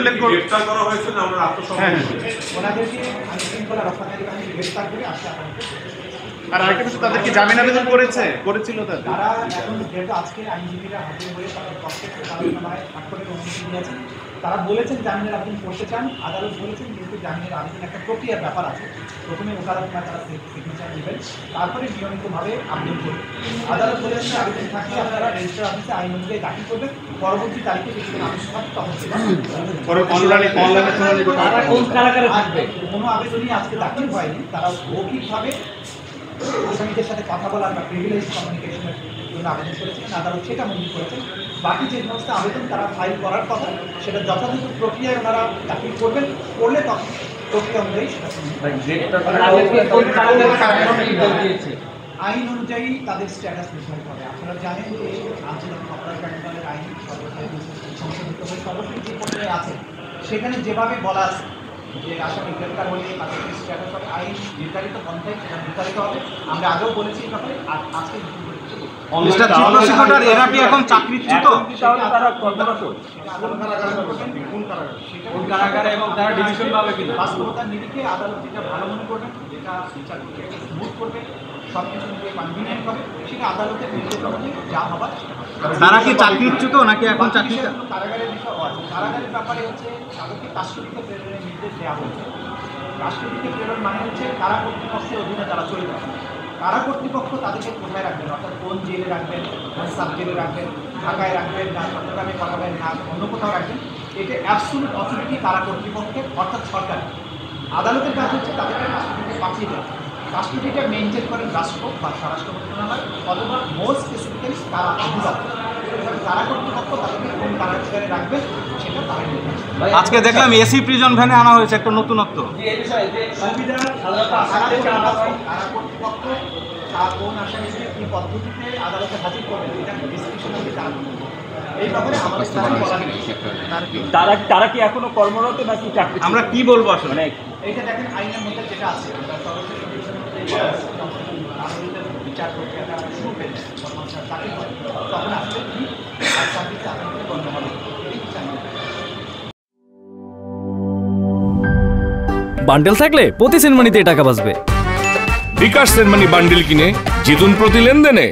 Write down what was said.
উল্লেখ করে গ্রেফতার করা হয়েছিল, আমরা আত্মসমর্পণ করেছি। ওনাদেরকে আইনশৃঙ্খলা রক্ষাকারী বাহিনী গ্রেফতার করে আসতে আর আরেকটা বিষয়, তাদের কি জামিন আবেদন করেছিল তাদের? তারা এখন যেহেতু আজকে আইনজীবীরা হাজির হয়ে তাদের পক্ষে স্বাক্ষরের অনুমতি দিয়েছেন, তারা বলেছেন জামিনের আবেদন করতে চান। আদালত বলেছেন যেহেতু জামিনের আবেদন একটা প্রক্রিয়ার ব্যাপার আছে, প্রথমে ওকালতরা তারা সিগনেচার নেবেন, তারপরে নিয়মিতভাবে আবেদন করবেন। আদালত বলেছেন আবেদন থাকলে আপনারা রেজিস্ট্রার অফিসে আইন অনুযায়ী দাখিল করবেন, পরবর্তী তারিখে যদি আবেদন হয় তখন কোনো আবেদনই আজকে দাখিল হয়নি। তারা মৌখিকভাবে আসামিদের সাথে কথা বলার বা প্রিভিলেজ কমিউনিকেশনের জন্য আবেদন করেছেন, আদালত সেটা মঞ্জুর করেছেন। বাকি যে সমস্ত আবেদন তারা ফাইল করার কথা সেটা যথাযথ প্রক্রিয়ায় ওনারা দাখিল করবেন, করলে তখন প্রক্রিয়া অনুযায়ী আইন অনুযায়ী তাদের স্ট্যাটাস নির্ধারিত হবে। আপনারা জানেন যে আন্তর্জাতিক অপরাধ ট্রাইব্যুনালের আইন সংশোধিত হয়ে সর্বশেষ যে পর্যায়ে আছে সেখানে যেভাবে বলা আছে যে আসামি গ্রেপ্তার হলে তাদের স্ট্যাটাস হবে, আইন নির্ধারিত পন্থায় সেটা নির্ধারিত হবে। আমরা আগেও বলেছি এই ব্যাপারে, আর আজকে এরা কি এখন চাকরিচ্যুত? বাস্তবতার নিরিখে আদালত যেটা ভালো মনে করবেন, যেটা বিচার প্রক্রিয়াকে স্মুথ করবে, সব কিছু মিলিয়ে কনভিনিয়েন্ট হবে, সেটা আদালতের নির্দেশ অনুযায়ী যা হবার সেটা হবে। তারা কি চাকরিচ্যুত নাকি এখন চাকরি? কারাগারের বিষয় কারাগারের ব্যাপারে হচ্ছে তাদেরকে কাস্টডিতে প্রেরণের নির্দেশ দেওয়া হয়েছে। কাস্টডিতে প্রেরণ মানে হচ্ছে কারা কর্তৃপক্ষের অধীনে তারা চলে যাবে। কারা কর্তৃপক্ষ তাদেরকে কোথায় রাখবেন, অর্থাৎ কোন জেলে রাখবেন, কোন সাব জেলে রাখবেন, ঢাকায় রাখবেন না চট্টগ্রামে পাঠাবেন না অন্য কোথাও রাখবেন, এটা অ্যাবসলিউট অথরিটি কারা কর্তৃপক্ষের, অর্থাৎ সরকার। আদালতের কাজ হচ্ছে তাদেরকে কাস্টডিতে পাঠিয়ে দেওয়া। কাস্টডিটা মেনটেন করেন রাষ্ট্র বা স্বরাষ্ট্র মন্ত্রণালয় অথবা মোর স্পেসিফিক্যালি কারা অধিদপ্তর। কারা কর্তৃপক্ষ তাদেরকে কোন কারাগারে রাখবেন সেটা তারা নির্দেশ। আজকে দেখলাম এসি প্রিজন ভ্যানে আনা হয়েছে একটা নতুনত্ব। সুবিধা কারা কর্তৃপক্ষ কোন আসামিকে কী পদ্ধতিতে আদালতে হাজির করবেন এটা ডিসক্রিপশনালি তারা এই ব্যাপারে আমাদের তারা কি এখনো কর্মরত নাকি চাকরি? আমরা কি বলবো আসলে? এইটা দেখেন আইনের মধ্যে যেটা আছে সর্বশেষ বিচার প্রক্রিয়াটা শুরু হয়ে যায়, চাকরি হয় তখন আসলে কি আর চাকরিতে আপনাদের গণ্য হবে। বান্ডেল থাকলে প্রতি সেনমানিতে টাকা বাঁচবে। বিকাশ সেনমানি বান্ডেল কিনে জিতুন প্রতি লেনদেনে।